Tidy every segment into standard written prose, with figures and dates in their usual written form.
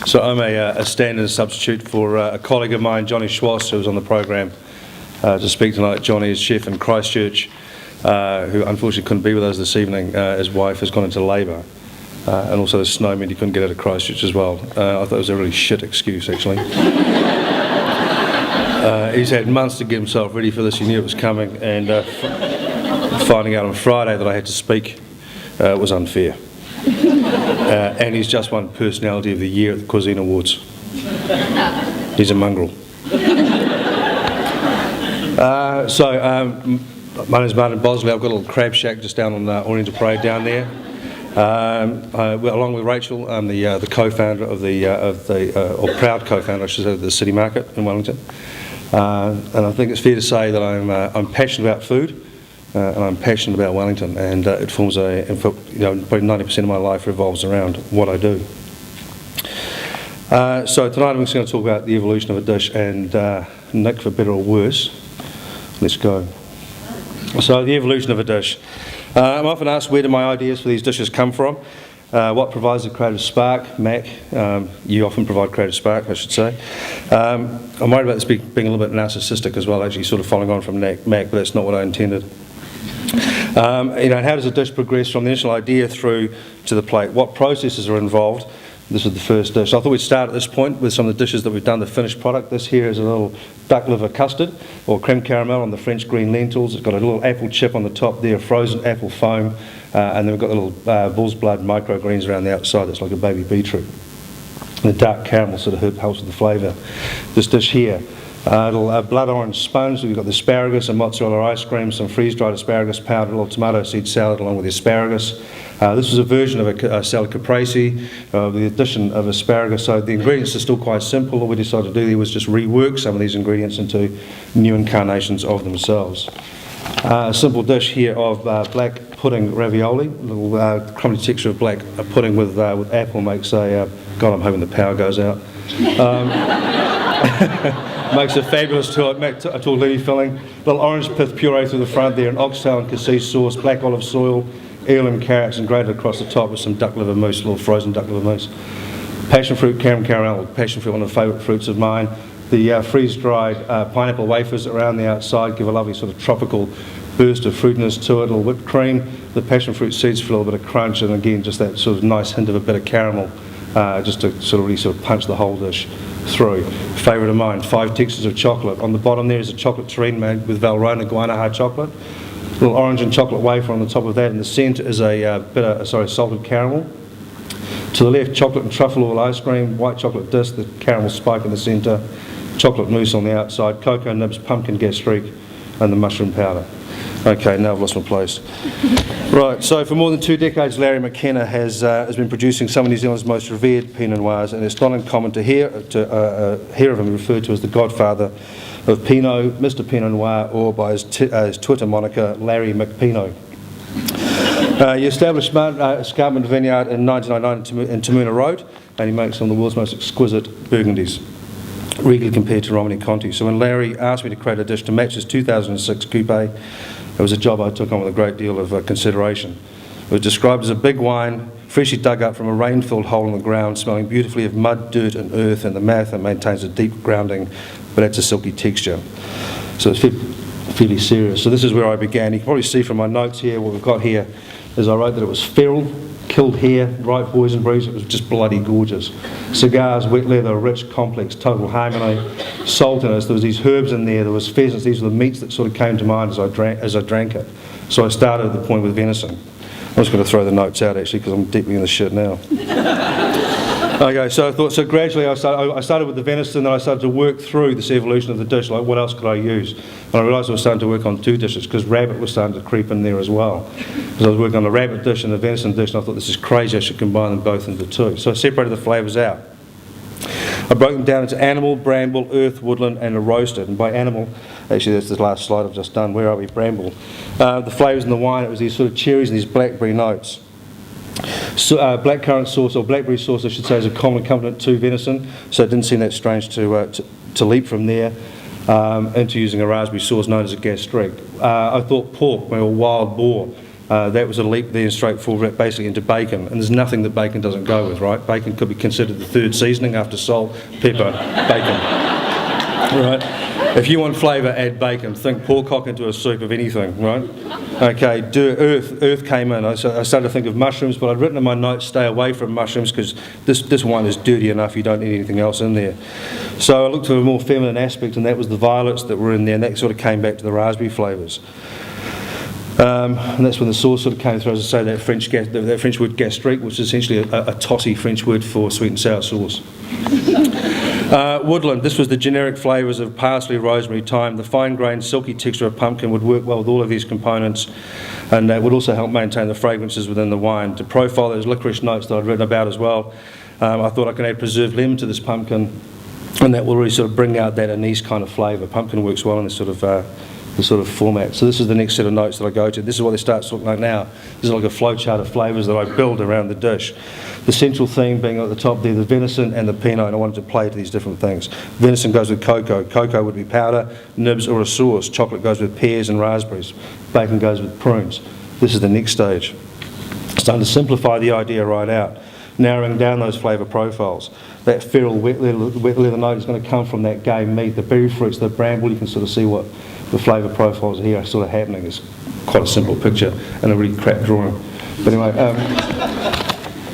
So I'm a stand-in substitute for a colleague of mine, Johnny Schwass, who was on the program to speak tonight. Johnny is chef in Christchurch, who unfortunately couldn't be with us this evening. His wife has gone into labour, and also the snow meant he couldn't get out of Christchurch as well. I thought it was a really shit excuse, actually. He's had months to get himself ready for this. He knew it was coming, and finding out on Friday that I had to speak was unfair. And he's just won Personality of the Year at the Cuisine Awards. He's a mongrel. My name's Martin Bosley. I've got a little crab shack just down on Oriental Parade down there. Along with Rachel, I'm the co-founder or proud co-founder, I should say, of the City Market in Wellington. And I think it's fair to say that I'm passionate about food. And I'm passionate about Wellington, and it forms probably 90% of my life revolves around what I do. So tonight I'm just going to talk about the evolution of a dish, and Nick, for better or worse, let's go. So the evolution of a dish. I'm often asked, where do my ideas for these dishes come from? What provides the creative spark? Mac, you often provide creative spark, I should say. I'm worried about this being a little bit narcissistic as well, actually sort of following on from Mac, but that's not what I intended. How does a dish progress from the initial idea through to the plate? What processes are involved? This is the first dish. I thought we'd start at this point with some of the dishes that we've done, the finished product. This here is a little duck liver custard, or creme caramel on the French green lentils. It's got a little apple chip on the top there, frozen apple foam, and then we've got the little bull's blood microgreens around the outside. That's like a baby beetroot. And the dark caramel sort of helps with the flavour. This dish here. Little blood orange sponge, so we've got the asparagus and mozzarella ice cream, some freeze-dried asparagus powder, a little tomato seed salad along with the asparagus. This was a version of a salad caprese, the addition of asparagus. So the ingredients are still quite simple. All we decided to do there was just rework some of these ingredients into new incarnations of themselves. A simple dish here of black pudding ravioli, a little crumbly texture of black pudding with apple makes a... God, I'm hoping the power goes out. Makes a fabulous tortellini filling. Little orange pith puree through the front there, an oxtail and cassis sauce, black olive soil, heirloom carrots, and grated across the top with some duck liver mousse, a little frozen duck liver mousse. Passion fruit caramel, passion fruit, one of the favourite fruits of mine. The freeze-dried pineapple wafers around the outside give a lovely sort of tropical burst of fruitiness to it. A little whipped cream, the passion fruit seeds for a little bit of crunch, and again just that sort of nice hint of a bit of caramel, just to really punch the whole dish through. Favourite of mine, 5 textures of chocolate. On the bottom there is a chocolate terrine made with Valrhona Guanaja chocolate. A little orange and chocolate wafer on the top of that. In the centre is a salted caramel. To the left, chocolate and truffle oil ice cream, white chocolate disc, the caramel spike in the centre, chocolate mousse on the outside, cocoa nibs, pumpkin gastrique, and the mushroom powder. Okay, now I've lost my place. Right, so for more than 2 decades, Larry McKenna has been producing some of New Zealand's most revered Pinot Noirs, and it's not uncommon to hear of him referred to as the godfather of Pinot, Mr. Pinot Noir, or by his Twitter moniker, Larry McPinot. He established Escarpment Vineyard in 1999 in Tamuna Road, and he makes some of the world's most exquisite Burgundies, regularly compared to Romani Conti. So when Larry asked me to create a dish to match his 2006 coupe, it was a job I took on with a great deal of consideration. It was described as a big wine, freshly dug up from a rain-filled hole in the ground, smelling beautifully of mud, dirt and earth in the mouth, and maintains a deep grounding, but adds a silky texture. So it's fairly serious. So this is where I began. You can probably see from my notes here, what we've got here is I wrote that it was feral, killed hare, right boys and breeze. It was just bloody gorgeous. Cigars, wet leather, rich, complex, total harmony, saltiness. There was these herbs in there. There was pheasants. These were the meats that sort of came to mind as I drank it. So I started at the point with venison. I'm just going to throw the notes out actually because I'm deeply in the shit now. Okay, so I thought, gradually I started with the venison, then I started to work through this evolution of the dish, like what else could I use? And I realised I was starting to work on 2 dishes because rabbit was starting to creep in there as well. Because I was working on the rabbit dish and the venison dish, and I thought this is crazy, I should combine them both into 2. So I separated the flavours out. I broke them down into animal, bramble, earth, woodland, and a roasted. And by animal, actually that's the last slide I've just done, where are we, bramble? The flavours in the wine, it was these sort of cherries and these blackberry notes. So, blackcurrant sauce, or blackberry sauce I should say, is a common accompaniment to venison, so it didn't seem that strange to leap from there into using a raspberry sauce known as a gastrique. I thought pork, or wild boar, That was a leap then straight forward basically into bacon, and there's nothing that bacon doesn't go with, right? Bacon could be considered the third seasoning after salt, pepper, bacon, right? If you want flavour, add bacon. Think porkcock into a soup of anything, right? Okay, earth came in. I started to think of mushrooms, but I'd written in my notes, stay away from mushrooms because this wine is dirty enough, you don't need anything else in there. So I looked for a more feminine aspect, and that was the violets that were in there, and that sort of came back to the raspberry flavours. And that's when the sauce sort of came through, as I say, that French word gastrique, which is essentially a tossy French word for sweet and sour sauce. Woodland, this was the generic flavours of parsley, rosemary, thyme. The fine-grained, silky texture of pumpkin would work well with all of these components, and that would also help maintain the fragrances within the wine. To profile those licorice notes that I'd written about as well, I thought I could add preserved lemon to this pumpkin, and that will really sort of bring out that anise kind of flavour. Pumpkin works well in this sort of format. So this is the next set of notes that I go to. This is what it starts to look like now. This is like a flowchart of flavours that I build around the dish. The central theme being at the top there, the venison and the Pinot, and I wanted to play to these different things. Venison goes with cocoa. Cocoa would be powder, nibs or a sauce. Chocolate goes with pears and raspberries. Bacon goes with prunes. This is the next stage. Starting to simplify the idea right out, narrowing down those flavour profiles. That feral wet leather note is going to come from that game meat, the berry fruits, the bramble. You can sort of see what the flavour profiles here are sort of happening. It's quite a simple picture and a really crap drawing. But anyway,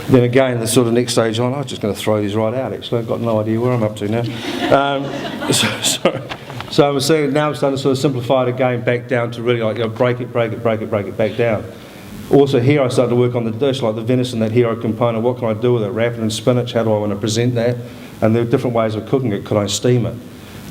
then again, the sort of next stage on, I'm just going to throw these right out actually. I've got no idea where I'm up to now. So I'm saying now I'm starting to sort of simplify it again back down to really like, you know, break it back down. Also here I started to work on the dish, like the venison, that hero component. What can I do with it? Wrap it in spinach, how do I want to present that? And there are different ways of cooking it. Could I steam it?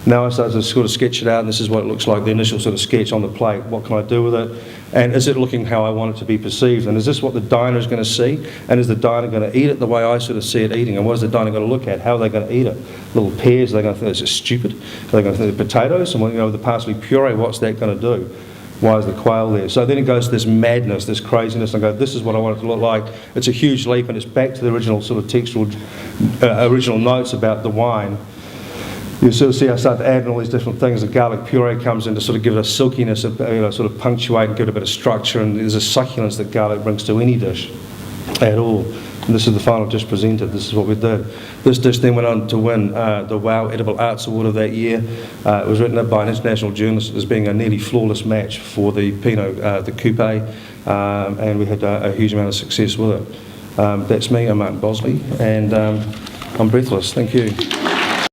Now I started to sort of sketch it out, and this is what it looks like, the initial sort of sketch on the plate. What can I do with it? And is it looking how I want it to be perceived? And is this what the diner is going to see? And is the diner going to eat it the way I sort of see it eating? And what is the diner going to look at? How are they going to eat it? Little pears, are they going to think it's just stupid? Are they going to think they're potatoes? And, you know, the parsley puree, what's that going to do? Why is the quail there? So then it goes to this madness, this craziness, and I go, this is what I want it to look like. It's a huge leap, and it's back to the original sort of textual, original notes about the wine. You sort of see I start to add in all these different things. The garlic puree comes in to sort of give it a silkiness, you know, sort of punctuate and give it a bit of structure, and there's a succulence that garlic brings to any dish at all. And this is the final dish presented. This is what we did. This dish then went on to win the WOW Edible Arts Award of that year. It was written up by an international journalist as being a nearly flawless match for the Pinot, the Coupe, and we had a huge amount of success with it. That's me, I'm Martin Bosley, and I'm breathless. Thank you.